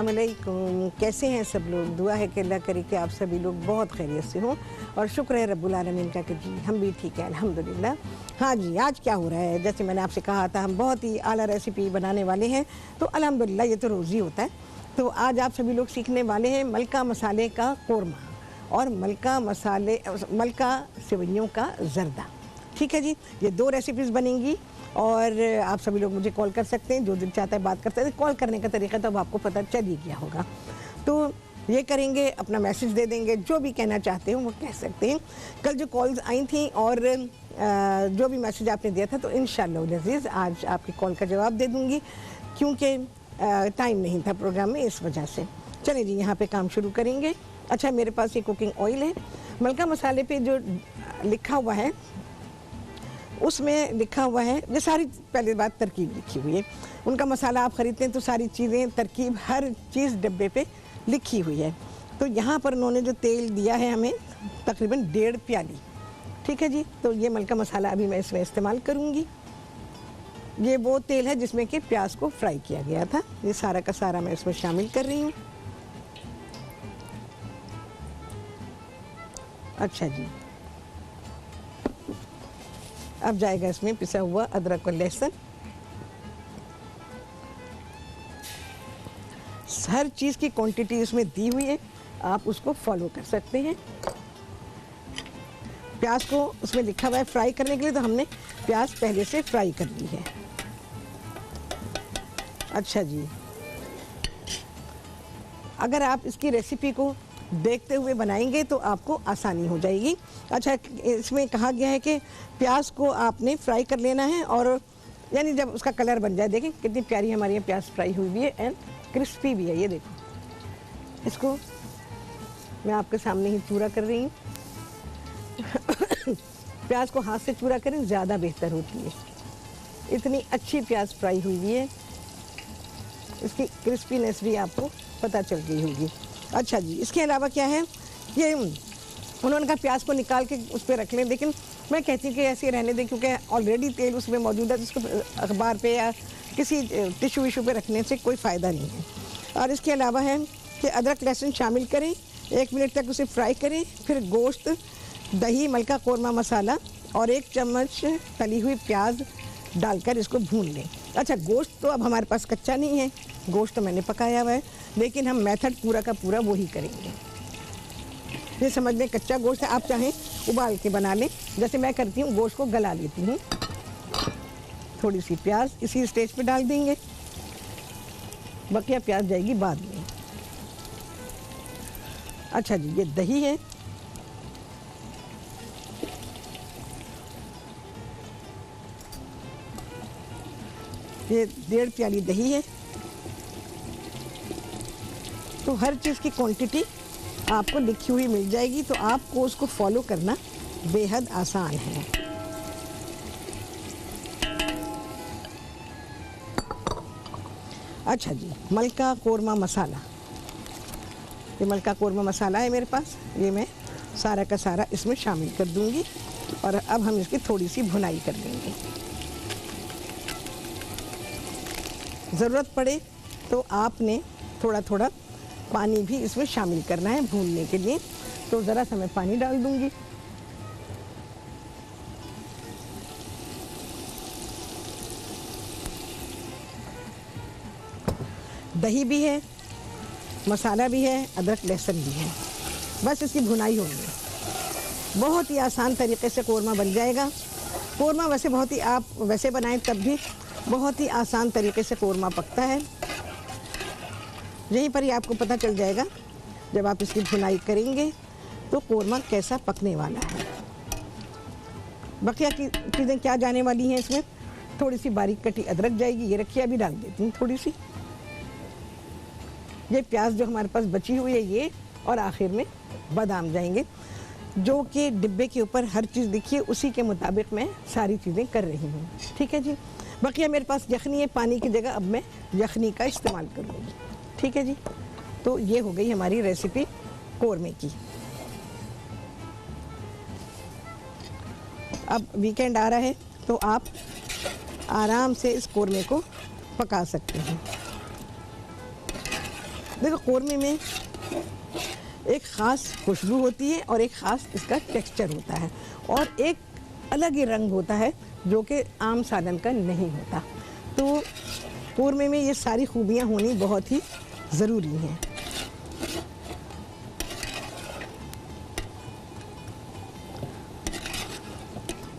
अस्सलाम वालेकुम। कैसे हैं सब लोग? दुआ है कि अल्लाह करे कि आप सभी लोग बहुत खैरियत से हों और शुक्र है रब्बुल आलमीन का कि जी हम भी ठीक है अल्हम्दुलिल्लाह। हाँ जी, आज क्या हो रहा है? जैसे मैंने आपसे कहा था हम बहुत ही आला रेसिपी बनाने वाले हैं, तो अल्हम्दुलिल्लाह ये तो रोज़ ही होता है। तो आज आप सभी लोग सीखने वाले हैं मलका मसाले का कोरमा और मलका सेवइयों का ज़र्दा। ठीक है जी, ये 2 रेसिपीज़ बनेंगी और आप सभी लोग मुझे कॉल कर सकते हैं, जो दिल चाहता है बात करते हैं। कॉल करने का तरीका तो अब आपको पता चल ही गया होगा। तो ये करेंगे, अपना मैसेज दे देंगे, जो भी कहना चाहते हो वो कह सकते हैं। कल जो कॉल्स आई थी और जो भी मैसेज आपने दिया था, तो इंशाअल्लाह अज़ीज़ आज आपकी कॉल का जवाब दे दूँगी, क्योंकि टाइम नहीं था प्रोग्राम में, इस वजह से। चलिए जी, यहाँ पे काम शुरू करेंगे। अच्छा, मेरे पास ये कुकिंग ऑयल है। मलका मसाले पे जो लिखा हुआ है उसमें लिखा हुआ है, ये सारी पहले बात तरकीब लिखी हुई है। उनका मसाला आप ख़रीदते हैं तो सारी चीज़ें, तरकीब, हर चीज़ डब्बे पे लिखी हुई है। तो यहाँ पर उन्होंने जो तेल दिया है हमें तकरीबन 1.5 प्याली। ठीक है जी, तो ये मलका मसाला अभी मैं इसमें इस्तेमाल करूँगी। ये वो तेल है जिसमें कि प्याज को फ्राई किया गया था। ये सारा का सारा मैं इसमें शामिल कर रही हूँ। अच्छा जी, अब जाएगा इसमें पिसा हुआ अदरक और लहसुन। हर चीज़ की क्वांटिटी इसमें दी हुई है, आप उसको फॉलो कर सकते हैं। प्याज को उसमें लिखा हुआ है फ्राई करने के लिए, तो हमने प्याज पहले से फ्राई कर ली है। अच्छा जी, अगर आप इसकी रेसिपी को देखते हुए बनाएंगे तो आपको आसानी हो जाएगी। अच्छा, इसमें कहा गया है कि प्याज को आपने फ्राई कर लेना है, और यानी जब उसका कलर बन जाए, देखें कितनी प्यारी हमारी यहाँ प्याज फ्राई हुई भी है एंड क्रिस्पी भी है। ये देखो, इसको मैं आपके सामने ही चूरा कर रही हूँ। प्याज को हाथ से चूरा करें, ज़्यादा बेहतर होती है। इतनी अच्छी प्याज फ्राई हुई भी है, इसकी क्रिस्पीनेस भी आपको पता चल गई होगी। अच्छा जी, इसके अलावा क्या है, ये उन्होंने कहा प्याज को निकाल के उस पर रख लें, लेकिन मैं कहती हूँ कि ऐसे रहने दें, क्योंकि ऑलरेडी तेल उसमें मौजूद है, जिसको अखबार पे या किसी टिश्यू विशू पे रखने से कोई फ़ायदा नहीं है। और इसके अलावा है कि अदरक लहसुन शामिल करें, 1 मिनट तक उसे फ्राई करें, फिर गोश्त, दही, मलका कोरमा मसाला और 1 चम्मच तली हुई प्याज डालकर इसको भून लें। अच्छा, गोश्त तो अब हमारे पास कच्चा नहीं है, गोश्त तो मैंने पकाया हुआ है, लेकिन हम मेथड पूरा का पूरा वही करेंगे। ये समझ लें कच्चा गोश्त है, आप चाहें उबाल के बना लें, जैसे मैं करती हूँ, गोश्त को गला लेती हूँ। थोड़ी सी प्याज इसी स्टेज पे डाल देंगे, बकिया प्याज जाएगी बाद में। अच्छा जी, ये दही है, ये 1.5 प्याली दही है। तो हर चीज़ की क्वांटिटी आपको लिखी हुई मिल जाएगी, तो आपको उसको फॉलो करना बेहद आसान है। अच्छा जी, मलका कोरमा मसाला, ये मलका कोरमा मसाला है मेरे पास, ये मैं सारा का सारा इसमें शामिल कर दूंगी और अब हम इसकी थोड़ी सी भुनाई कर लेंगे। ज़रूरत पड़े तो आपने थोड़ा थोड़ा पानी भी इसमें शामिल करना है भूनने के लिए, तो ज़रा सा मैं पानी डाल दूंगी। दही भी है, मसाला भी है, अदरक लहसुन भी है, बस इसकी भुनाई होगी। बहुत ही आसान तरीके से कोरमा बन जाएगा। कोरमा वैसे बहुत ही, आप वैसे बनाएं तब भी बहुत ही आसान तरीके से कोरमा पकता है। यहीं पर ही आपको पता चल जाएगा जब आप इसकी भुनाई करेंगे तो कोरमा कैसा पकने वाला है। बकिया की चीज़ें क्या जाने वाली हैं इसमें, थोड़ी सी बारीक कटी अदरक जाएगी, ये रखिए अभी डाल देती हूँ थोड़ी सी। ये प्याज जो हमारे पास बची हुई है ये, और आखिर में बादाम जाएंगे, जो कि डिब्बे के ऊपर हर चीज़ लिखी है, उसी के मुताबिक मैं सारी चीज़ें कर रही हूँ। ठीक है जी, बकिया मेरे पास यखनी है, पानी की जगह अब मैं यखनी का इस्तेमाल करूँगी। ठीक है जी, तो ये हो गई हमारी रेसिपी कोरमे की। अब वीकेंड आ रहा है तो आप आराम से इस कोरमे को पका सकते हैं। देखो कौरमे में एक ख़ास खुशबू होती है और एक ख़ास इसका टेक्सचर होता है और एक अलग ही रंग होता है जो कि आम सालन का नहीं होता। तो कौरमे में ये सारी खूबियाँ होनी बहुत ही ज़रूरी हैं।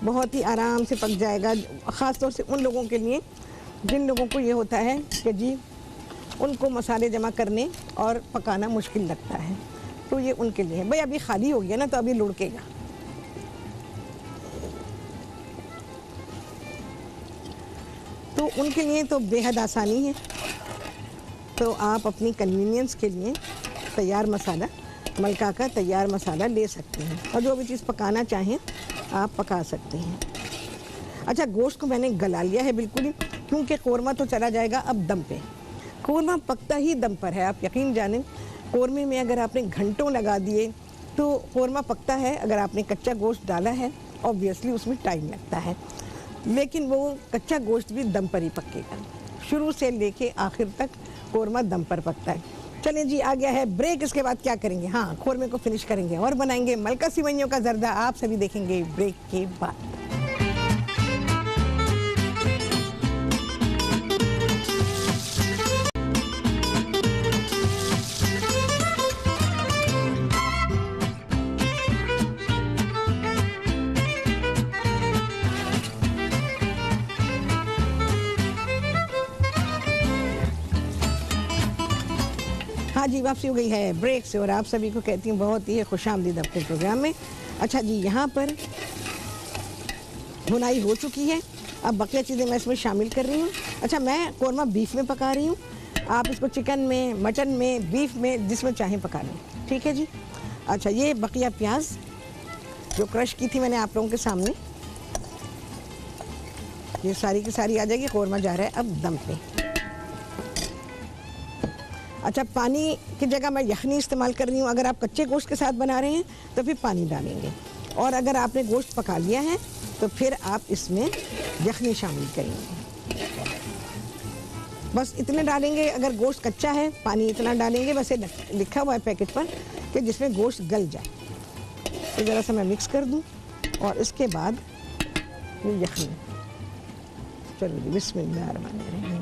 बहुत ही आराम से पक जाएगा, ख़ास तौर से उन लोगों के लिए जिन लोगों को ये होता है कि जी उनको मसाले जमा करने और पकाना मुश्किल लगता है, तो ये उनके लिए है। भाई अभी खाली हो गया ना, तो अभी लुढ़केगा। तो उनके लिए तो बेहद आसानी है। तो आप अपनी कन्वीनियंस के लिए तैयार मसाला, मलका का तैयार मसाला ले सकते हैं और जो भी चीज़ पकाना चाहें आप पका सकते हैं। अच्छा, गोश्त को मैंने गला लिया है बिल्कुल ही, क्योंकि कौरमा तो चला जाएगा अब दम पे। कौरमा पकता ही दम पर है, आप यकीन जानें। कौरमे में अगर आपने घंटों लगा दिए तो कौरमा पकता है। अगर आपने कच्चा गोश्त डाला है ऑब्वियसली उसमें टाइम लगता है, लेकिन वो कच्चा गोश्त भी दम पर ही पकेगा। शुरू से लेके आखिर तक कौरमा दम पर पकता है। चलें जी, आ गया है ब्रेक। इसके बाद क्या करेंगे? हाँ, कौरमे को फिनिश करेंगे और बनाएंगे मलका सिवैयों का जर्दा। आप सभी देखेंगे ब्रेक के बाद। हाँ जी, वापसी हो गई है ब्रेक से और आप सभी को कहती हूँ बहुत ही खुशामदीद अपने प्रोग्राम में। अच्छा जी, यहाँ पर भुनाई हो चुकी है, अब बकिया चीज़ें मैं इसमें शामिल कर रही हूँ। अच्छा, मैं कौरमा बीफ में पका रही हूँ, आप इसको चिकन में, मटन में, बीफ में, जिसमें चाहें पका लें, ठीक है जी। अच्छा, ये बकिया प्याज जो क्रश की थी मैंने आप लोगों के सामने, ये सारी की सारी आ जाएगी। कौरमा जा रहा है अब दम पे। अच्छा, पानी की जगह मैं यखनी इस्तेमाल कर रही हूँ। अगर आप कच्चे गोश्त के साथ बना रहे हैं तो फिर पानी डालेंगे, और अगर आपने गोश्त पका लिया है तो फिर आप इसमें यखनी शामिल करेंगे। बस इतने डालेंगे। अगर गोश्त कच्चा है पानी इतना डालेंगे, वैसे लिखा हुआ है पैकेट पर कि जिसमें गोश्त गल जाए। तो ज़रा सा मैं मिक्स कर दूँ और इसके बाद ये यखनी। चलो जी, बिस्मिल्लाहिर्रहमानिर्रहीम।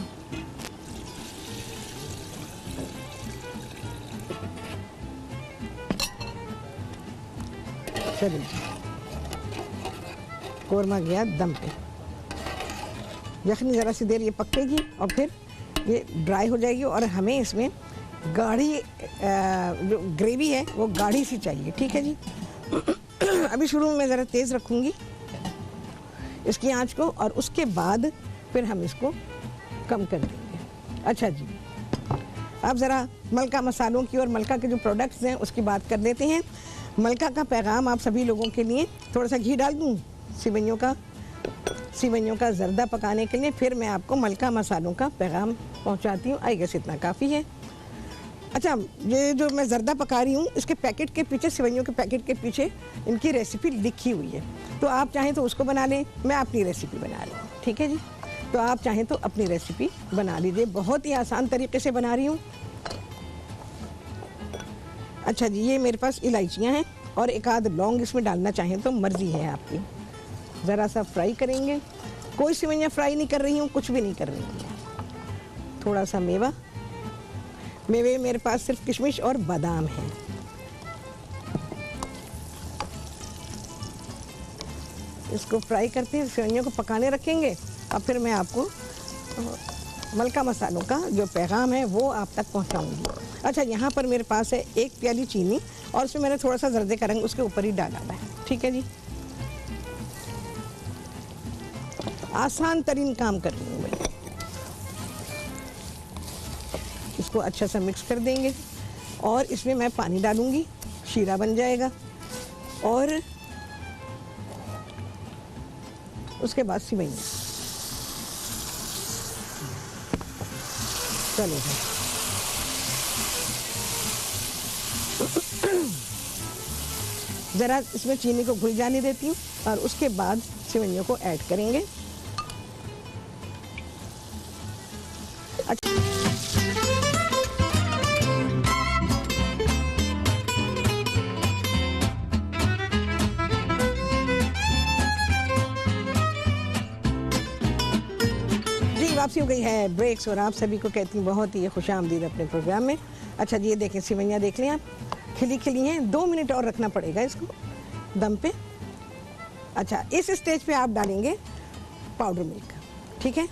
चलिए, कौरमा गया दम पे। यखनी ज़रा सी देर ये पकेगी और फिर ये ड्राई हो जाएगी और हमें इसमें गाढ़ी जो ग्रेवी है वो गाढ़ी सी चाहिए, ठीक है जी। अभी शुरू में मैं ज़रा तेज़ रखूँगी इसकी आंच को और उसके बाद फिर हम इसको कम कर देंगे। अच्छा जी, अब ज़रा मलका मसालों की और मलका के जो प्रोडक्ट्स हैं उसकी बात कर लेते हैं। मलका का पैगाम आप सभी लोगों के लिए, थोड़ा सा घी डाल दूँ सिवैयों का जर्दा पकाने के लिए, फिर मैं आपको मलका मसालों का पैगाम पहुंचाती हूँ। आई गेस इतना काफ़ी है। अच्छा, ये जो मैं जर्दा पका रही हूँ इसके पैकेट के पीछे, सिवैयों के पैकेट के पीछे इनकी रेसिपी लिखी हुई है, तो आप चाहें तो उसको बना लें, मैं अपनी रेसिपी बना रही हूँ, ठीक है जी। तो आप चाहें तो अपनी रेसिपी बना लीजिए, बहुत ही आसान तरीके से बना रही हूँ। अच्छा जी, ये मेरे पास इलायचियाँ हैं और एक आध लौंग इसमें डालना चाहें तो मर्ज़ी है आपकी। ज़रा सा फ्राई करेंगे, कोई सिवैयाँ फ्राई नहीं कर रही हूँ, कुछ भी नहीं कर रही हूँ। थोड़ा सा मेवे मेरे पास सिर्फ किशमिश और बादाम हैं। इसको फ्राई करते हैं, सिवैयों को पकाने रखेंगे और फिर मैं आपको मलका मसालों का जो पैगाम है वो आप तक पहुंचाऊंगी। अच्छा, यहाँ पर मेरे पास है 1 प्याली चीनी और उसमें मैंने थोड़ा सा जर्दे का रंग उसके ऊपर ही डाला है, ठीक है जी। आसान तरीन काम कर रही हूँ मैं। इसको अच्छा सा मिक्स कर देंगे और इसमें मैं पानी डालूंगी, शीरा बन जाएगा और उसके बाद सिवैयाँ। चलो ज़रा इसमें चीनी को घुल जाने देती हूँ और उसके बाद सिवैयों को ऐड करेंगे। अच्छा, वापसी हो गई है ब्रेक्स और आप सभी को कहती हूँ बहुत ही खुशामदीद अपने प्रोग्राम में। अच्छा जी, ये देखें सिवैयाँ देख लें आप, खिली खिली हैं। 2 मिनट और रखना पड़ेगा इसको दम पे। अच्छा, इस स्टेज पे आप डालेंगे पाउडर मिल्क, ठीक है?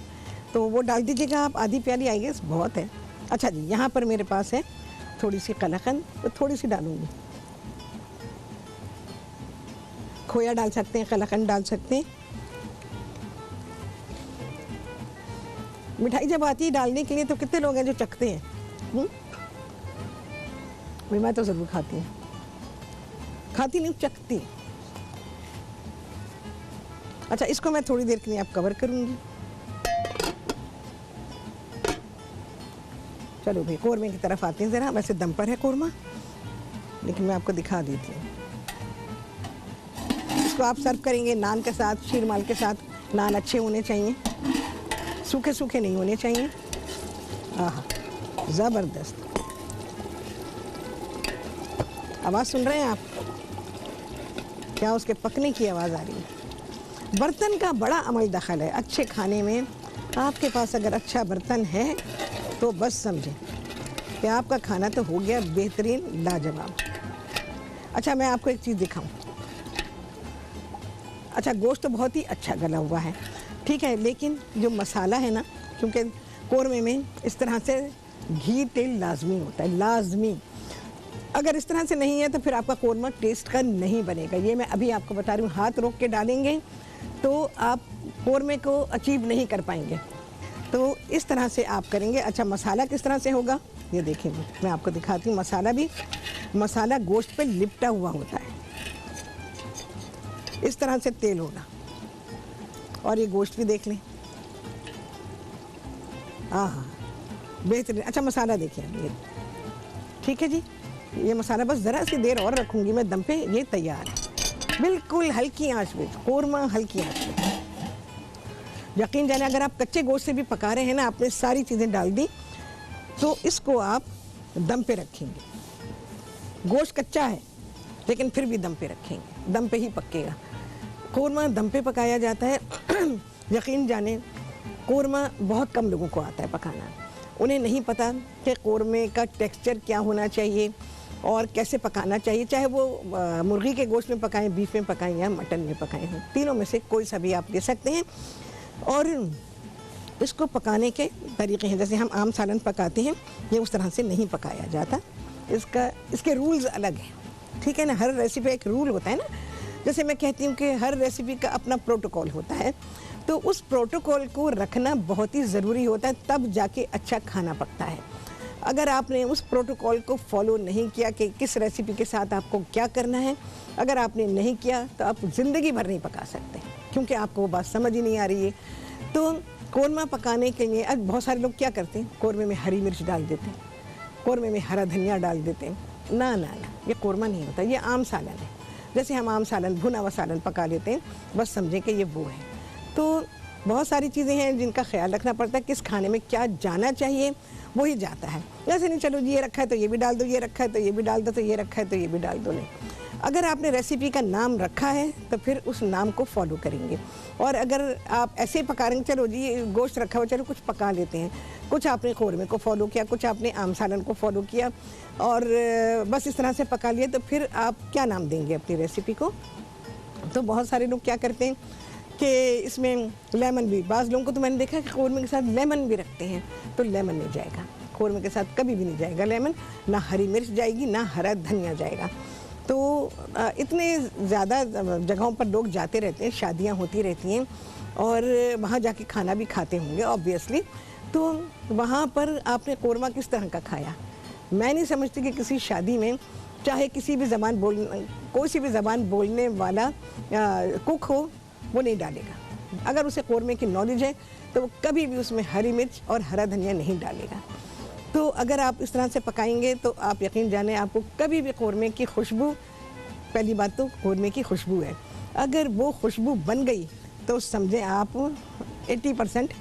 तो वो डाल दीजिएगा आप, आधी प्याली आई गेस बहुत है। अच्छा जी, यहाँ पर मेरे पास है थोड़ी सी कलाकंद, तो थोड़ी सी डालूंगी। खोया डाल सकते हैं, कलाकंद डाल सकते हैं। मिठाई जब आती है डालने के लिए तो कितने लोग हैं जो चखते हैं? मैं तो ज़रूर खाती हूँ, खाती नहीं चखती। अच्छा, इसको मैं थोड़ी देर के लिए आप कवर करूँगी। चलो भाई, कोरमे की तरफ आते हैं ज़रा। वैसे दम पर है कोरमा, लेकिन मैं आपको दिखा देती हूँ। इसको आप सर्व करेंगे नान के साथ, शीरमाल के साथ। नान अच्छे होने चाहिए, सूखे सूखे नहीं होने चाहिए। आहा, ज़बरदस्त। आवाज़ सुन रहे हैं आप? क्या उसके पकने की आवाज़ आ रही है? बर्तन का बड़ा अमल दखल है अच्छे खाने में। आपके पास अगर अच्छा बर्तन है तो बस समझें कि आपका खाना तो हो गया बेहतरीन, लाजवाब। अच्छा, मैं आपको एक चीज़ दिखाऊं। अच्छा, गोश्त तो बहुत ही अच्छा गला हुआ है, ठीक है, लेकिन जो मसाला है ना, क्योंकि कोरमे में इस तरह से घी तेल लाजमी होता है, लाजमी। अगर इस तरह से नहीं है तो फिर आपका कोरमा टेस्ट का नहीं बनेगा। ये मैं अभी आपको बता रही हूँ। हाथ रोक के डालेंगे तो आप कोरमे को अचीव नहीं कर पाएंगे। तो इस तरह से आप करेंगे। अच्छा, मसाला किस तरह से होगा ये देखेंगे, मैं आपको दिखाती हूँ। मसाला गोश्त पे लिपटा हुआ होता है, इस तरह से तेल होगा। और ये गोश्त भी देख लें, हाँ, बेहतरीन। अच्छा, मसाला देखिए ये, ठीक है जी। ये मसाला बस ज़रा सी देर और रखूँगी मैं दम पे, ये तैयार है। बिल्कुल हल्की आंच पे कोरमा, हल्की आंच पे। यकीन जाने, अगर आप कच्चे गोश्त से भी पका रहे हैं ना, आपने सारी चीज़ें डाल दी, तो इसको आप दम पे रखेंगे। गोश्त कच्चा है लेकिन फिर भी दम पे रखेंगे, दम पे ही पकेगा। कोरमा दम पे पकाया जाता है। यकीन जाने, कोरमा बहुत कम लोगों को आता है पकाना। उन्हें नहीं पता कि कोरमे का टेक्सचर क्या होना चाहिए और कैसे पकाना चाहिए, चाहे वो मुर्गी के गोश्त में पकाएं, बीफ में पकाएं या मटन में पकाएं। तीनों में से कोई सा भी आप ले सकते हैं। और इसको पकाने के तरीके हैं, जैसे हम आम सालन पकाते हैं, ये उस तरह से नहीं पकाया जाता। इसके रूल्स अलग हैं, ठीक है ना। हर रेसिपी एक रूल होता है ना। जैसे मैं कहती हूँ कि हर रेसिपी का अपना प्रोटोकॉल होता है, तो उस प्रोटोकॉल को रखना बहुत ही ज़रूरी होता है, तब जाके अच्छा खाना पकता है। अगर आपने उस प्रोटोकॉल को फॉलो नहीं किया कि किस रेसिपी के साथ आपको क्या करना है, अगर आपने नहीं किया तो आप ज़िंदगी भर नहीं पका सकते, क्योंकि आपको वो बात समझ ही नहीं आ रही है। तो कोरमा पकाने के लिए अब बहुत सारे लोग क्या करते हैं, कोरमे में हरी मिर्च डाल देते हैं, कोरमे में हरा धनिया डाल देते हैं। ना ना ना, ये कोरमा नहीं होता, ये आम सालन है। जैसे हम आम सालन, भुना हुआ सालन पका लेते हैं, बस समझें कि ये वो है। तो बहुत सारी चीज़ें हैं जिनका ख्याल रखना पड़ता है, किस खाने में क्या जाना चाहिए वही जाता है। जैसे नहीं, चलो ये रखा है तो ये भी डाल दो, ये रखा है तो ये भी डाल दो, तो ये रखा है तो ये भी डाल दो, नहीं। अगर आपने रेसिपी का नाम रखा है तो फिर उस नाम को फॉलो करेंगे। और अगर आप ऐसे ही पका रहे हैं, चलो जी ये गोश्त रखा हुआ, चलो कुछ पका लेते हैं, कुछ आपने कोरमे को फॉलो किया, कुछ आपने आम सालन को फॉलो किया और बस इस तरह से पका लिया, तो फिर आप क्या नाम देंगे अपनी रेसिपी को? तो बहुत सारे लोग क्या करते हैं कि इसमें लेमन भी, बाज़ लोगों को तो मैंने देखा है कि कोरमे के साथ लेमन भी रखते हैं, तो लेमन नहीं जाएगा कोरमे के साथ, कभी भी नहीं जाएगा लेमन। ना हरी मिर्च जाएगी, ना हरा धनिया जाएगा। तो इतने ज़्यादा जगहों पर लोग जाते रहते हैं, शादियां होती रहती हैं और वहाँ जाके खाना भी खाते होंगे ऑब्वियसली। तो वहाँ पर आपने कोरमा किस तरह का खाया? मैं नहीं समझती कि किसी शादी में, चाहे किसी भी ज़बान कोई सी भी ज़बान बोलने वाला कुक हो, वो नहीं डालेगा। अगर उसे कोरमे की नॉलेज है तो वो कभी भी उसमें हरी मिर्च और हरा धनिया नहीं डालेगा। तो अगर आप इस तरह से पकाएंगे तो आप यकीन जाने, आपको कभी भी कोरमे की खुशबू, पहली बात तो कोरमे की खुशबू है, अगर वो खुशबू बन गई तो समझें आप 80%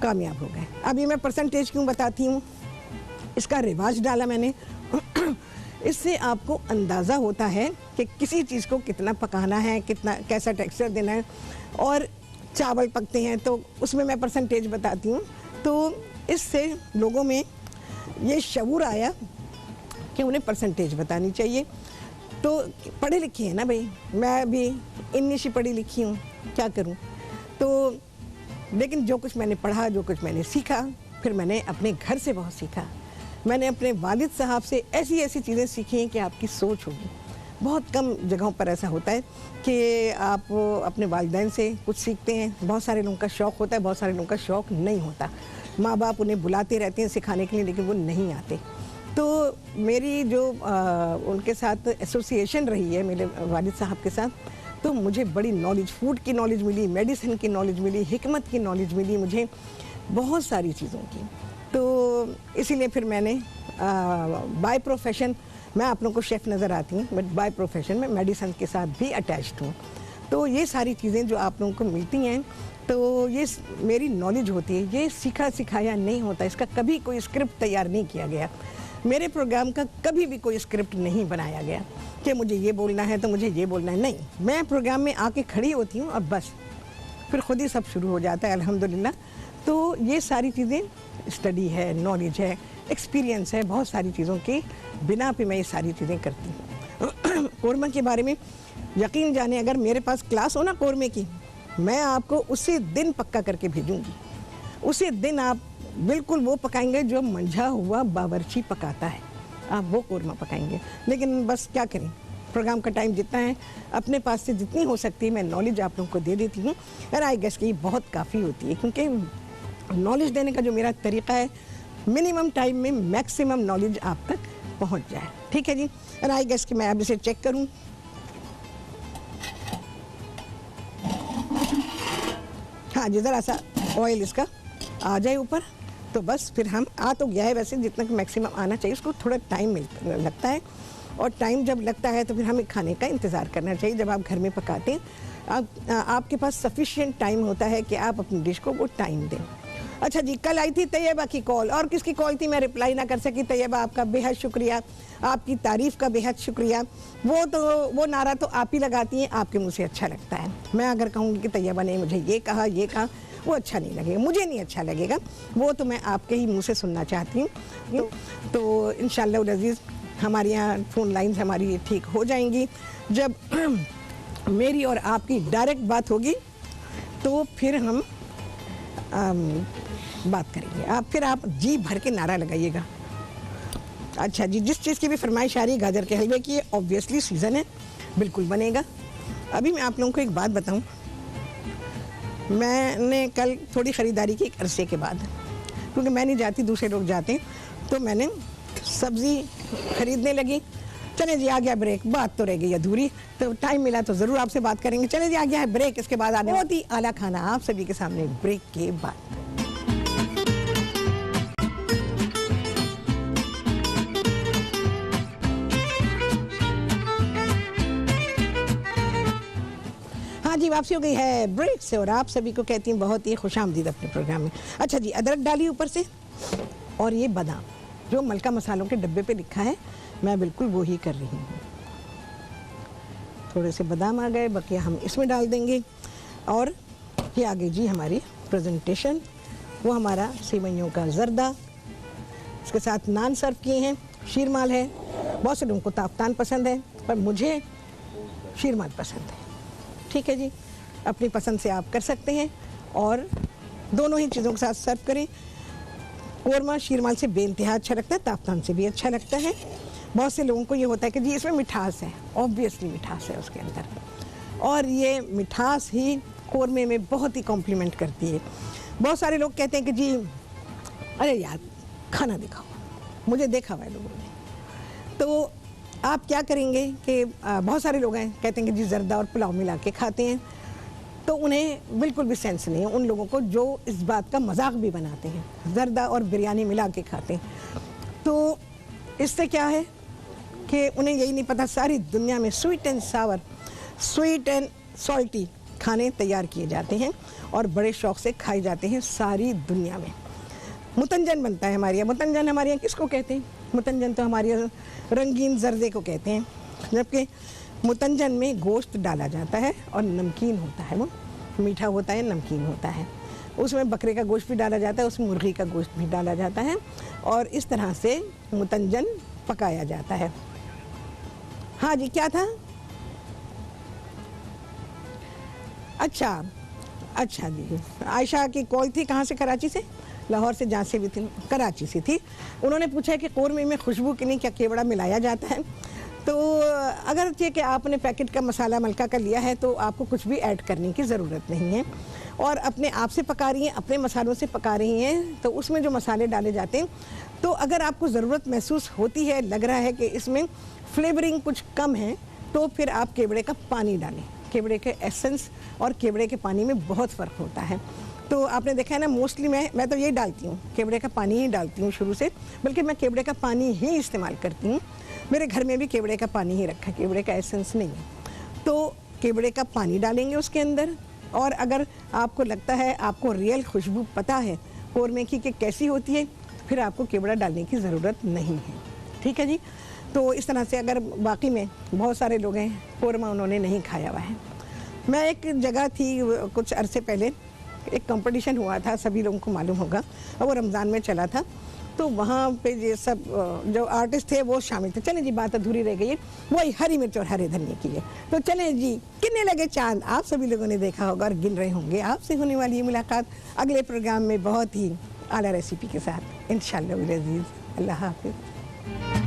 कामयाब हो गए। अभी मैं परसेंटेज क्यों बताती हूँ, इसका रिवाज डाला मैंने। इससे आपको अंदाज़ा होता है कि किसी चीज़ को कितना पकाना है, कितना कैसा टेक्सचर देना है। और चावल पकते हैं तो उसमें मैं परसेंटेज बताती हूँ। तो इससे लोगों में ये शऊर आया कि उन्हें परसेंटेज बतानी चाहिए। तो पढ़े लिखे हैं ना भाई, मैं भी इतनी सी पढ़ी लिखी हूँ, क्या करूँ। तो लेकिन जो कुछ मैंने पढ़ा, जो कुछ मैंने सीखा, फिर मैंने अपने घर से बहुत सीखा। मैंने अपने वालिद साहब से ऐसी ऐसी चीज़ें सीखी हैं कि आपकी सोच होगी। बहुत कम जगहों पर ऐसा होता है कि आप अपने वालिदैन से कुछ सीखते हैं। बहुत सारे लोगों का शौक़ होता है, बहुत सारे लोगों का शौक़ नहीं होता। माँ बाप उन्हें बुलाते रहते हैं सिखाने के लिए, लेकिन वो नहीं आते। तो मेरी जो उनके साथ एसोसिएशन रही है, मेरे वालिद साहब के साथ, तो मुझे बड़ी नॉलेज, फूड की नॉलेज मिली, मेडिसिन की नॉलेज मिली, हिकमत की नॉलेज मिली मुझे, बहुत सारी चीज़ों की। तो इसीलिए फिर मैंने बाय प्रोफेशन, मैं आप लोगों को शेफ़ नज़र आती हूँ, बट बाय प्रोफेशन में मेडिसिन के साथ भी अटैच्ड हूँ। तो ये सारी चीज़ें जो आप लोगों को मिलती हैं, तो ये मेरी नॉलेज होती है। ये सीखा सिखाया नहीं होता, इसका कभी कोई स्क्रिप्ट तैयार नहीं किया गया। मेरे प्रोग्राम का कभी भी कोई स्क्रिप्ट नहीं बनाया गया कि मुझे ये बोलना है तो मुझे ये बोलना है, नहीं। मैं प्रोग्राम में आके खड़ी होती हूँ और बस फिर खुद ही सब शुरू हो जाता है, अल्हम्दुलिल्लाह। तो ये सारी चीज़ें स्टडी है, नॉलेज है, एक्सपीरियंस है, बहुत सारी चीज़ों के बिना पे मैं ये सारी चीज़ें करती हूँ। कोरमा के बारे में यकीन जाने, अगर मेरे पास क्लास हो ना कोरमे की, मैं आपको उसी दिन पक्का करके भेजूँगी। उसी दिन आप बिल्कुल वो पकाएंगे जो मंझा हुआ बावर्ची पकाता है, आप वो कोरमा पकाएंगे। लेकिन बस क्या करें, प्रोग्राम का टाइम जितना है, अपने पास से जितनी हो सकती है मैं नॉलेज आप लोगों को दे देती हूँ। और आई गेस कि बहुत काफ़ी होती है, क्योंकि नॉलेज देने का जो मेरा तरीक़ा है, मिनिमम टाइम में मैक्सिमम नॉलेज आप तक पहुँच जाए। ठीक है जी। और आई गेस कि मैं अब इसे चेक करूँ। हाँ जी, ज़रा सा ऑयल इसका आ जाए ऊपर, तो बस फिर हम आ तो गया है वैसे, जितना कि मैक्सिमम आना चाहिए। उसको थोड़ा टाइम लगता है, और टाइम जब लगता है तो फिर हमें खाने का इंतज़ार करना चाहिए। जब आप घर में पकाते हैं, आपके पास सफिशिएंट टाइम होता है कि आप अपनी डिश को वो टाइम दें। अच्छा जी, कल आई थी तैयबा की कॉल, और किसकी कॉल थी मैं रिप्लाई ना कर सकी। तैयबा, आपका बेहद शुक्रिया, आपकी तारीफ़ का बेहद शुक्रिया। वो नारा तो आप ही लगाती हैं, आपके मुँह से अच्छा लगता है। मैं अगर कहूँगी कि तैयबा ने मुझे ये कहा, वो अच्छा नहीं लगेगा, मुझे नहीं अच्छा लगेगा। वो तो मैं आपके ही मुँह से सुनना चाहती हूँ। तो इंशाअल्लाह अज़ीज़, हमारे यहाँ फ़ोन लाइन्स हमारी ठीक हो जाएंगी। जब मेरी और आपकी डायरेक्ट बात होगी तो फिर हम बात करेंगे। फिर आप जी भर के नारा लगाइएगा। अच्छा जी, जिस चीज़ की भी फरमाइश आ रही है, गाजर के हलवे की, ऑब्वियसली सीज़न है, बिल्कुल बनेगा। अभी मैं आप लोगों को एक बात बताऊं, मैंने कल थोड़ी ख़रीदारी की अरसे के बाद, क्योंकि मैं नहीं जाती, दूसरे लोग जाते हैं, तो मैंने सब्ज़ी ख़रीदने लगी। चले जी, आ गया ब्रेक, बात तो रह गई अधूरी, तो टाइम मिला तो ज़रूर आपसे बात करेंगे। चले जी, आ गया है ब्रेक, इसके बाद आने बहुत ही आला खाना आप सभी के सामने ब्रेक के बाद। हाँ जी, वापसी हो गई है ब्रेक से, और आप सभी को कहती हूँ बहुत ही खुशामदीद अपने प्रोग्राम में। अच्छा जी, अदरक डाली ऊपर से, और ये बादाम जो मलका मसालों के डब्बे पे लिखा है, मैं बिल्कुल वो ही कर रही हूँ। थोड़े से बादाम आ गए, बकिया हम इसमें डाल देंगे। और ये आ गई जी हमारी प्रेजेंटेशन, वो हमारा सेवइयों का जर्दा, इसके साथ नान सर्व किए हैं, शीरमाल है। बहुत से लोगों को ताफ्तान पसंद है, पर मुझे शीरमाल पसंद है। ठीक है जी, अपनी पसंद से आप कर सकते हैं, और दोनों ही चीज़ों के साथ सर्व करें। कोरमा शीरमाल से बेइंतहा अच्छा लगता है, ताफ्तान से भी अच्छा लगता है। बहुत से लोगों को ये होता है कि जी इसमें मिठास है, ऑब्वियसली मिठास है उसके अंदर, और ये मिठास ही कोरमे में बहुत ही कॉम्प्लीमेंट करती है। बहुत सारे लोग कहते हैं कि जी अरे यार खाना दिखाओ, मुझे देखा हुआ है लोगों ने। तो आप क्या करेंगे कि बहुत सारे लोग हैं कहते हैं कि जी जर्दा और पुलाव मिला के खाते हैं, तो उन्हें बिल्कुल भी सेंस नहीं है उन लोगों को जो इस बात का मजाक भी बनाते हैं, जर्दा और बिरयानी मिला के खाते हैं। तो इससे क्या है कि उन्हें यही नहीं पता, सारी दुनिया में sweet and Sawar, sweet and salty खाने तैयार किए जाते हैं और बड़े शौक़ से खाए जाते हैं सारी दुनिया में। मुतंजन बनता है हमारे यहाँ। मुतंजन हमारे यहाँ किसको कहते हैं? मुतंजन तो हमारे यहाँ रंगीन जर्दे को कहते हैं, जबकि मुतंजन में गोश्त डाला जाता है और नमकीन होता है वो, मीठा होता है, नमकीन होता है। उसमें बकरे का गोश्त भी डाला जाता है, उसमें मुर्गी का गोश्त भी डाला जाता है और इस तरह से मुतंजन पकाया जाता है। हाँ जी, क्या था? अच्छा जी, आयशा की कॉल थी, कहाँ से? कराची से, लाहौर से, जहाँ से भी थी, कराची से थी। उन्होंने पूछा कि कौरमे में खुशबू के लिए क्या केवड़ा मिलाया जाता है? तो अगर कि आपने पैकेट का मसाला मलका का लिया है तो आपको कुछ भी ऐड करने की ज़रूरत नहीं है और अपने आप से पका रही हैं, अपने मसालों से पका रही हैं, तो उसमें जो मसाले डाले जाते हैं, तो अगर आपको ज़रूरत महसूस होती है, लग रहा है कि इसमें फ्लेवरिंग कुछ कम है, तो फिर आप केवड़े का पानी डालें। केवड़े के एसेंस और केवड़े के पानी में बहुत फ़र्क होता है। तो आपने देखा है ना, मोस्टली मैं तो यही डालती हूँ, केवड़े का पानी ही डालती हूँ शुरू से, बल्कि मैं केवड़े का पानी ही इस्तेमाल करती हूँ। मेरे घर में भी केवड़े का पानी ही रखा है, केवड़े का एसेंस नहीं है। तो केवड़े का पानी डालेंगे उसके अंदर, और अगर आपको लगता है, आपको रियल खुशबू पता है कौरमे की कि कैसी होती है, फिर आपको केवड़ा डालने की ज़रूरत नहीं है। ठीक है जी। तो इस तरह से अगर बाकी में बहुत सारे लोग हैं कौरमा उन्होंने नहीं खाया हुआ है। मैं एक जगह थी कुछ अरसे पहले, एक कंपटीशन हुआ था, सभी लोगों को मालूम होगा, और वो रमज़ान में चला था। तो वहाँ पे ये सब जो आर्टिस्ट थे वो शामिल थे। चलें जी, बात अधूरी रह गई है, वही हरी मिर्च और हरे धनिए की है। तो चलें जी, गिनने लगे चांद। आप सभी लोगों ने देखा होगा और गिन रहे होंगे। आपसे होने वाली ये मुलाकात अगले प्रोग्राम में बहुत ही आला रेसिपी के साथ इंशाअल्लाह अज़ीज़। अल्लाह हाफ़िज़।